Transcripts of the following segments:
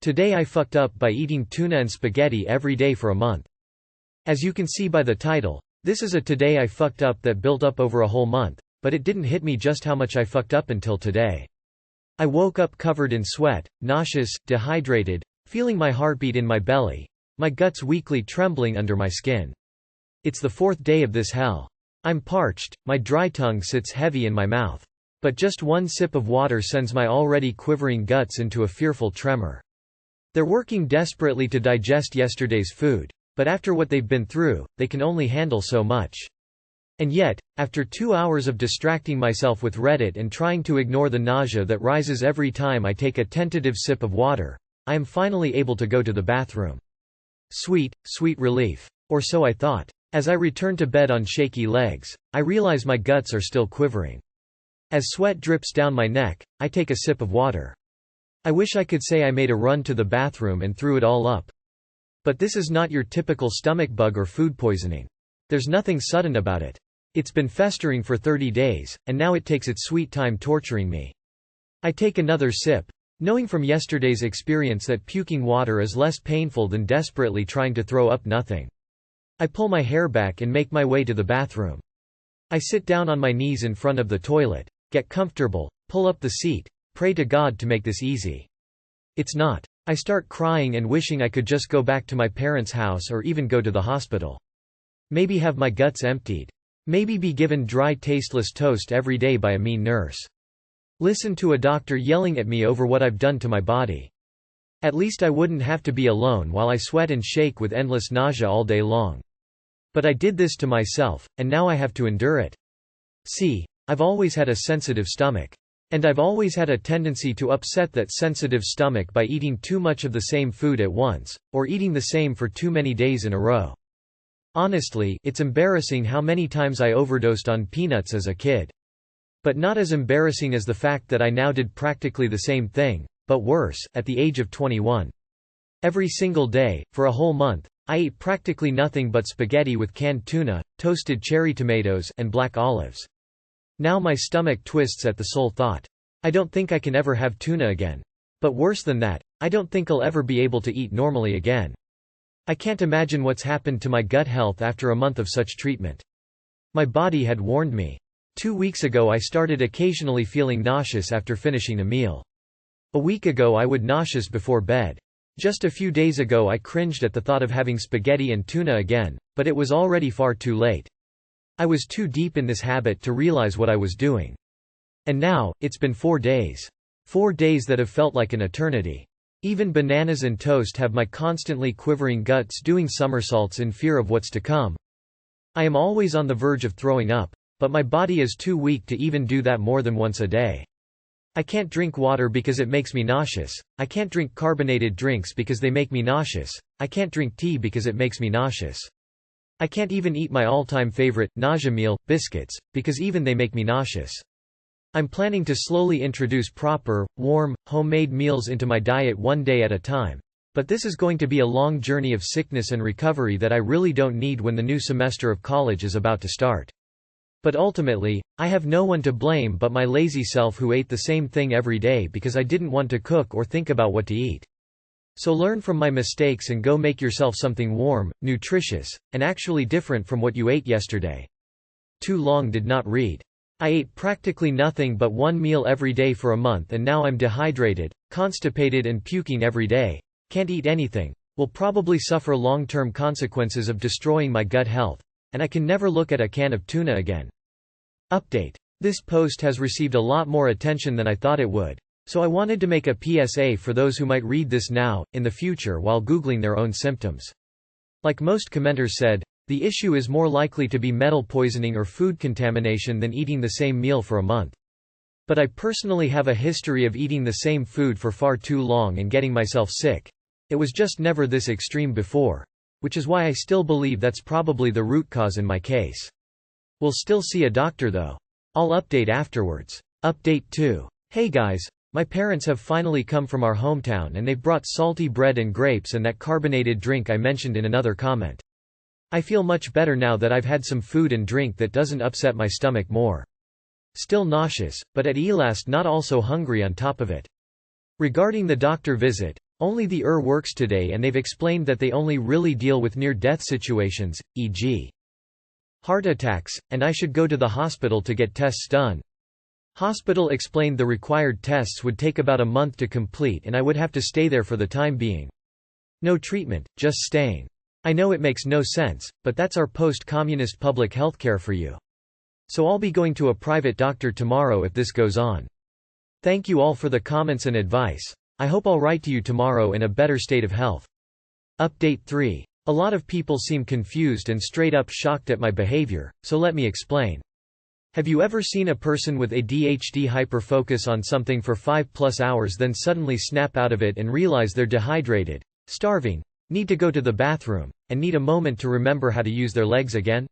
Today I fucked up by eating tuna and spaghetti every day for a month. As you can see by the title, this is a today I fucked up that built up over a whole month, but it didn't hit me just how much I fucked up until today. I woke up covered in sweat, nauseous, dehydrated, feeling my heartbeat in my belly, my guts weakly trembling under my skin. It's the fourth day of this hell. I'm parched, my dry tongue sits heavy in my mouth. But just one sip of water sends my already quivering guts into a fearful tremor. They're working desperately to digest yesterday's food, but after what they've been through, they can only handle so much. And yet, after 2 hours of distracting myself with Reddit and trying to ignore the nausea that rises every time I take a tentative sip of water, I am finally able to go to the bathroom. Sweet, sweet relief. Or so I thought. As I return to bed on shaky legs, I realize my guts are still quivering. As sweat drips down my neck, I take a sip of water. I wish I could say I made a run to the bathroom and threw it all up. But this is not your typical stomach bug or food poisoning. There's nothing sudden about it. It's been festering for 30 days, and now it takes its sweet time torturing me. I take another sip, knowing from yesterday's experience that puking water is less painful than desperately trying to throw up nothing. I pull my hair back and make my way to the bathroom. I sit down on my knees in front of the toilet, get comfortable, pull up the seat, pray to God to make this easy. It's not. I start crying and wishing I could just go back to my parents' house or even go to the hospital. Maybe have my guts emptied. Maybe be given dry tasteless toast every day by a mean nurse. Listen to a doctor yelling at me over what I've done to my body. At least I wouldn't have to be alone while I sweat and shake with endless nausea all day long. But I did this to myself, and now I have to endure it. See, I've always had a sensitive stomach. And I've always had a tendency to upset that sensitive stomach by eating too much of the same food at once, or eating the same for too many days in a row. Honestly, it's embarrassing how many times I overdosed on peanuts as a kid. But not as embarrassing as the fact that I now did practically the same thing, but worse, at the age of 21. Every single day, for a whole month, I ate practically nothing but spaghetti with canned tuna, toasted cherry tomatoes, and black olives. Now my stomach twists at the sole thought. I don't think I can ever have tuna again. But worse than that, I don't think I'll ever be able to eat normally again. I can't imagine what's happened to my gut health after a month of such treatment. My body had warned me. 2 weeks ago I started occasionally feeling nauseous after finishing a meal. A week ago I would nauseous before bed. Just a few days ago I cringed at the thought of having spaghetti and tuna again, but it was already far too late. I was too deep in this habit to realize what I was doing. And now, it's been 4 days. 4 days that have felt like an eternity. Even bananas and toast have my constantly quivering guts doing somersaults in fear of what's to come. I am always on the verge of throwing up, but my body is too weak to even do that more than once a day. I can't drink water because it makes me nauseous. I can't drink carbonated drinks because they make me nauseous. I can't drink tea because it makes me nauseous. I can't even eat my all-time favorite, nausea meal, biscuits, because even they make me nauseous. I'm planning to slowly introduce proper, warm, homemade meals into my diet one day at a time. But this is going to be a long journey of sickness and recovery that I really don't need when the new semester of college is about to start. But ultimately, I have no one to blame but my lazy self who ate the same thing every day because I didn't want to cook or think about what to eat. So learn from my mistakes and go make yourself something warm, nutritious, and actually different from what you ate yesterday. Too long did not read. I ate practically nothing but one meal every day for a month and now I'm dehydrated, constipated and puking every day. Can't eat anything. Will probably suffer long-term consequences of destroying my gut health. And I can never look at a can of tuna again. Update. This post has received a lot more attention than I thought it would. So I wanted to make a PSA for those who might read this now, in the future while Googling their own symptoms. Like most commenters said, the issue is more likely to be metal poisoning or food contamination than eating the same meal for a month. But I personally have a history of eating the same food for far too long and getting myself sick. It was just never this extreme before. Which is why I still believe that's probably the root cause in my case. We'll still see a doctor though. I'll update afterwards. Update 2. Hey guys. My parents have finally come from our hometown and they've brought salty bread and grapes and that carbonated drink I mentioned in another comment. I feel much better now that I've had some food and drink that doesn't upset my stomach more. Still nauseous, but at last not also hungry on top of it. Regarding the doctor visit, Only the works today, and they've explained that they only really deal with near-death situations, e.g. heart attacks, and I should go to the hospital to get tests done. Hospital explained the required tests would take about a month to complete and I would have to stay there for the time being. No treatment, just staying. I know it makes no sense, but that's our post-communist public healthcare for you. So I'll be going to a private doctor tomorrow if this goes on. Thank you all for the comments and advice. I hope I'll write to you tomorrow in a better state of health. Update 3. A lot of people seem confused and straight up shocked at my behavior, so let me explain. Have you ever seen a person with ADHD hyperfocus on something for 5+ hours then suddenly snap out of it and realize they're dehydrated, starving, need to go to the bathroom, and need a moment to remember how to use their legs again?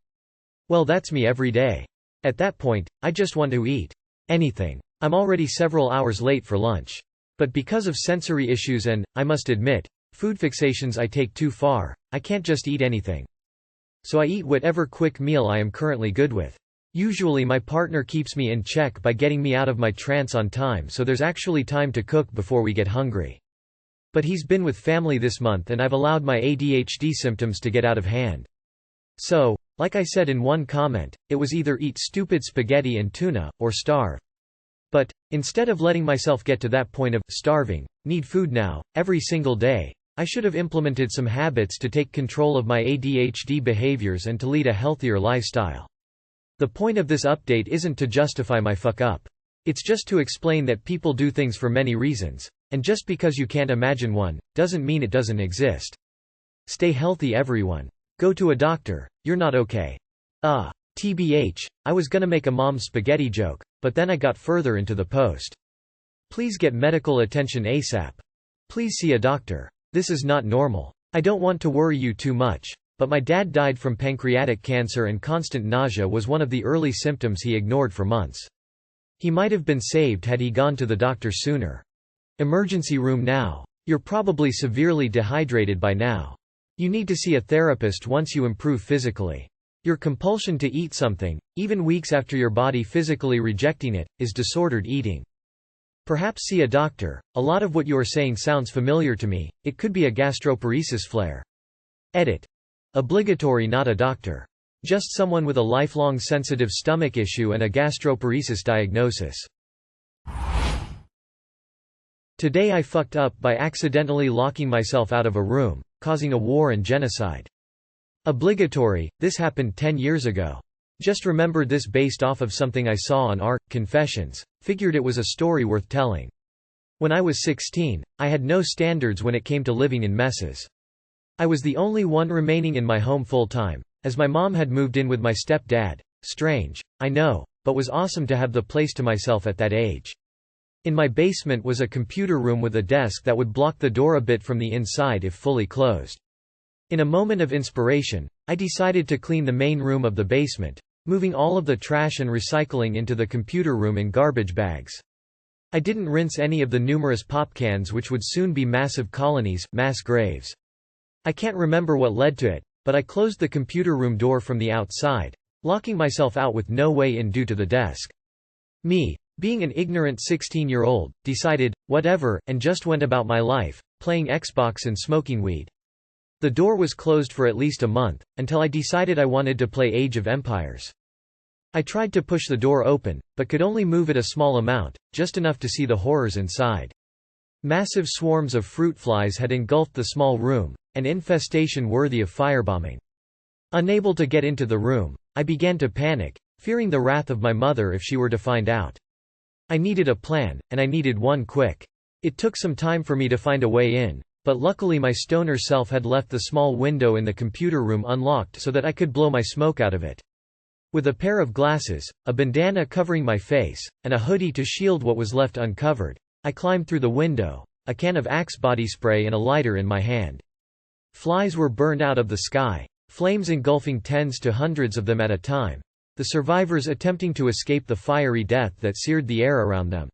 Well, that's me every day. At that point, I just want to eat anything. I'm already several hours late for lunch. But because of sensory issues and, I must admit, food fixations I take too far, I can't just eat anything. So I eat whatever quick meal I am currently good with. Usually my partner keeps me in check by getting me out of my trance on time, so there's actually time to cook before we get hungry. But he's been with family this month and I've allowed my ADHD symptoms to get out of hand. So, like I said in one comment, it was either eat stupid spaghetti and tuna, or starve. But, instead of letting myself get to that point of starving, need food now, every single day, I should have implemented some habits to take control of my ADHD behaviors and to lead a healthier lifestyle. The point of this update isn't to justify my fuck up. It's just to explain that people do things for many reasons, and just because you can't imagine one, doesn't mean it doesn't exist. Stay healthy everyone. Go to a doctor, you're not okay. TBH, I was gonna make a mom's spaghetti joke, but then I got further into the post. Please get medical attention ASAP. Please see a doctor. This is not normal. I don't want to worry you too much, but my dad died from pancreatic cancer and constant nausea was one of the early symptoms he ignored for months. He might have been saved had he gone to the doctor sooner. Emergency room now. You're probably severely dehydrated by now. You need to see a therapist once you improve physically. Your compulsion to eat something, even weeks after your body physically rejecting it, is disordered eating. Perhaps see a doctor. A lot of what you are saying sounds familiar to me. It could be a gastroparesis flare. Edit. Obligatory, not a doctor. Just someone with a lifelong sensitive stomach issue and a gastroparesis diagnosis. Today I fucked up by accidentally locking myself out of a room, causing a war and genocide. Obligatory, this happened 10 years ago. Just remembered this based off of something I saw on Art Confessions, figured it was a story worth telling. When I was 16, I had no standards when it came to living in messes. I was the only one remaining in my home full-time, as my mom had moved in with my stepdad. Strange, I know, but was awesome to have the place to myself at that age. In my basement was a computer room with a desk that would block the door a bit from the inside if fully closed. In a moment of inspiration, I decided to clean the main room of the basement, moving all of the trash and recycling into the computer room in garbage bags. I didn't rinse any of the numerous pop cans which would soon be massive colonies, mass graves. I can't remember what led to it, but I closed the computer room door from the outside, locking myself out with no way in due to the desk. Me, being an ignorant 16-year-old, decided, whatever, and just went about my life, playing Xbox and smoking weed. The door was closed for at least a month, until I decided I wanted to play Age of Empires. I tried to push the door open, but could only move it a small amount, just enough to see the horrors inside. Massive swarms of fruit flies had engulfed the small room, an infestation worthy of firebombing. Unable to get into the room, I began to panic, fearing the wrath of my mother if she were to find out. I needed a plan, and I needed one quick. It took some time for me to find a way in, but luckily my stoner self had left the small window in the computer room unlocked so that I could blow my smoke out of it. With a pair of glasses, a bandana covering my face, and a hoodie to shield what was left uncovered, I climbed through the window, a can of Axe body spray and a lighter in my hand. Flies were burned out of the sky, flames engulfing tens to hundreds of them at a time, the survivors attempting to escape the fiery death that seared the air around them.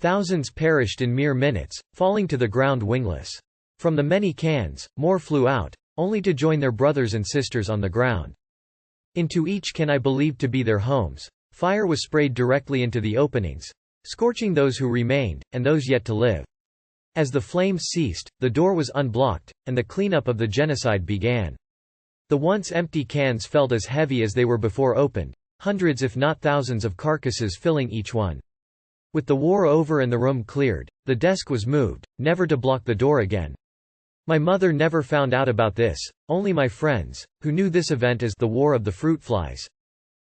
Thousands perished in mere minutes, falling to the ground wingless. From the many cans, more flew out, only to join their brothers and sisters on the ground. Into each can I believed to be their homes, fire was sprayed directly into the openings, scorching those who remained, and those yet to live. As the flames ceased, the door was unblocked, and the cleanup of the genocide began. The once empty cans felt as heavy as they were before opened, hundreds if not thousands of carcasses filling each one. With the war over and the room cleared, the desk was moved, never to block the door again. My mother never found out about this, only my friends, who knew this event as the War of the Fruit Flies.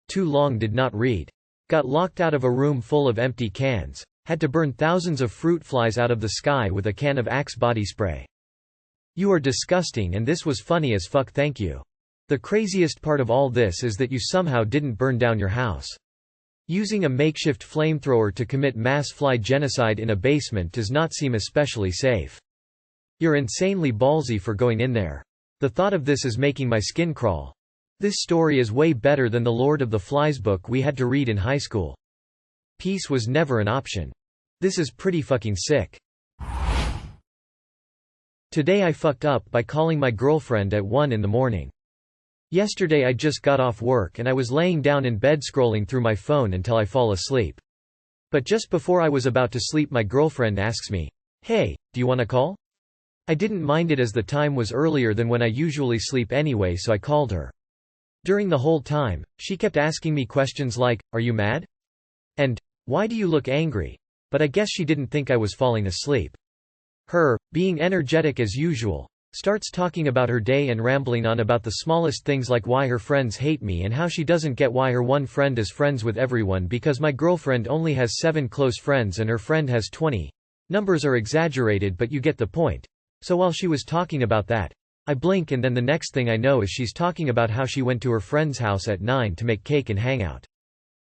Too long did not read. Got locked out of a room full of empty cans, had to burn thousands of fruit flies out of the sky with a can of Axe body spray. You are disgusting and this was funny as fuck, thank you. The craziest part of all this is that you somehow didn't burn down your house. Using a makeshift flamethrower to commit mass fly genocide in a basement does not seem especially safe. You're insanely ballsy for going in there. The thought of this is making my skin crawl. This story is way better than the Lord of the Flies book we had to read in high school. Peace was never an option. This is pretty fucking sick. Today I fucked up by calling my girlfriend at 1 in the morning. Yesterday I just got off work and I was laying down in bed scrolling through my phone until I fall asleep. But just before I was about to sleep my girlfriend asks me, "Hey, do you want to call?" I didn't mind it as the time was earlier than when I usually sleep anyway, so I called her. During the whole time, she kept asking me questions like, "Are you mad?" and "Why do you look angry?" But I guess she didn't think I was falling asleep. Her, being energetic as usual, starts talking about her day and rambling on about the smallest things like why her friends hate me and how she doesn't get why her one friend is friends with everyone because my girlfriend only has 7 close friends and her friend has 20. Numbers are exaggerated but you get the point. So while she was talking about that, I blink and then the next thing I know is she's talking about how she went to her friend's house at 9 to make cake and hang out.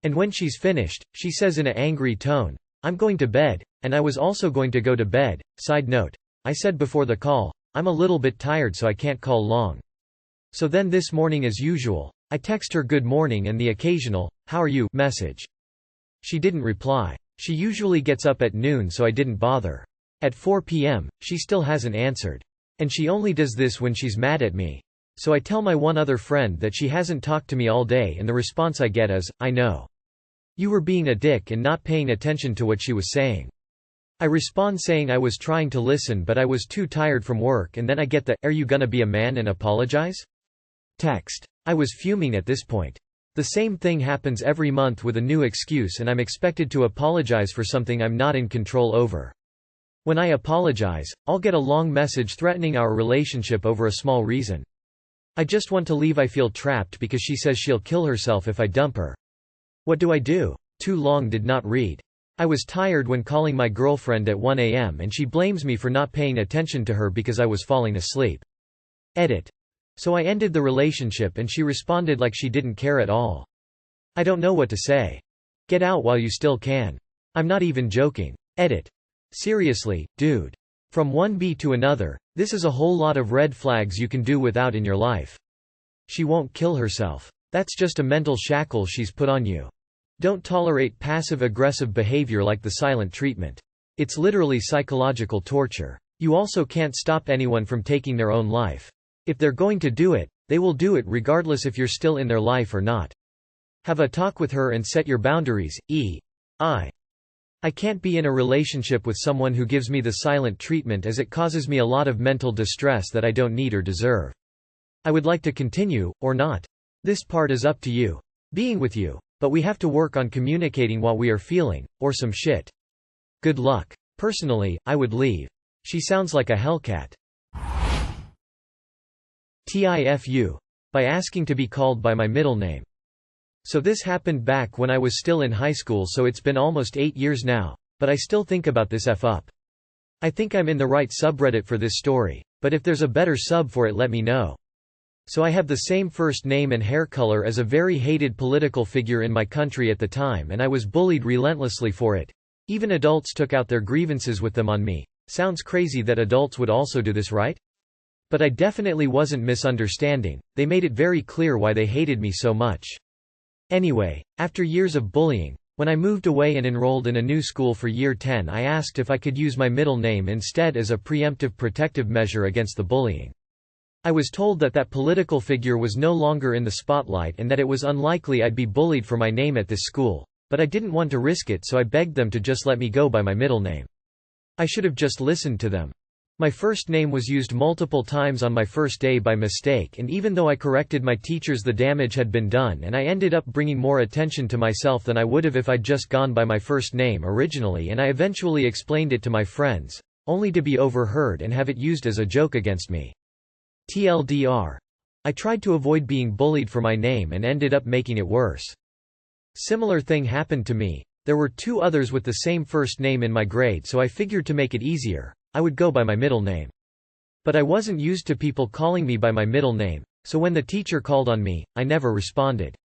And when she's finished, she says in an angry tone, "I'm going to bed, and I was also going to go to bed." Side note, I said before the call, I'm a little bit tired so I can't call long. So then this morning as usual, I text her good morning and the occasional, "How are you?" message. She didn't reply. She usually gets up at noon so I didn't bother. At 4 p.m., she still hasn't answered. And she only does this when she's mad at me. So I tell my one other friend that she hasn't talked to me all day and the response I get is, "I know. You were being a dick and not paying attention to what she was saying." I respond saying I was trying to listen but I was too tired from work and then I get the, "Are you gonna be a man and apologize?" text. I was fuming at this point. The same thing happens every month with a new excuse and I'm expected to apologize for something I'm not in control over. When I apologize, I'll get a long message threatening our relationship over a small reason. I just want to leave. I feel trapped because she says she'll kill herself if I dump her. What do I do? Too long did not read. I was tired when calling my girlfriend at 1 a.m. and she blames me for not paying attention to her because I was falling asleep. Edit. So I ended the relationship and she responded like she didn't care at all. I don't know what to say. Get out while you still can. I'm not even joking. Edit. Seriously, dude. From one B to another, this is a whole lot of red flags you can do without in your life. She won't kill herself. That's just a mental shackle she's put on you. Don't tolerate passive-aggressive behavior like the silent treatment. It's literally psychological torture. You also can't stop anyone from taking their own life. If they're going to do it, they will do it regardless if you're still in their life or not. Have a talk with her and set your boundaries. I can't be in a relationship with someone who gives me the silent treatment as it causes me a lot of mental distress that I don't need or deserve. I would like to continue, or not. This part is up to you. Being with you. But we have to work on communicating what we are feeling, or some shit. Good luck. Personally, I would leave. She sounds like a hellcat. TIFU. By asking to be called by my middle name. So this happened back when I was still in high school, so it's been almost 8 years now, but I still think about this F up. I think I'm in the right subreddit for this story, but if there's a better sub for it let me know. So I have the same first name and hair color as a very hated political figure in my country at the time and I was bullied relentlessly for it. Even adults took out their grievances with them on me. Sounds crazy that adults would also do this, right? But I definitely wasn't misunderstanding, they made it very clear why they hated me so much. Anyway, after years of bullying, when I moved away and enrolled in a new school for year 10 I asked if I could use my middle name instead as a preemptive protective measure against the bullying. I was told that that political figure was no longer in the spotlight and that it was unlikely I'd be bullied for my name at this school, but I didn't want to risk it so I begged them to just let me go by my middle name. I should have just listened to them. My first name was used multiple times on my first day by mistake, and even though I corrected my teachers, the damage had been done and I ended up bringing more attention to myself than I would have if I'd just gone by my first name originally, and I eventually explained it to my friends, only to be overheard and have it used as a joke against me. TLDR. I tried to avoid being bullied for my name and ended up making it worse. Similar thing happened to me. There were 2 others with the same first name in my grade, so I figured to make it easier, I would go by my middle name. But I wasn't used to people calling me by my middle name, so when the teacher called on me, I never responded.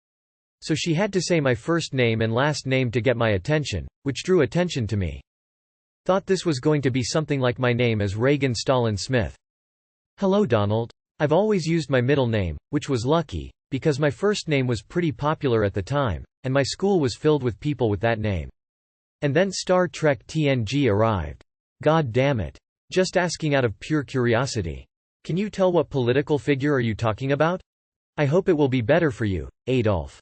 So she had to say my first name and last name to get my attention, which drew attention to me. Thought this was going to be something like my name as Reagan Stalin Smith. Hello Donald. I've always used my middle name, which was lucky, because my first name was pretty popular at the time, and my school was filled with people with that name. And then Star Trek TNG arrived. God damn it. Just asking out of pure curiosity. Can you tell what political figure are you talking about? I hope it will be better for you, Adolf.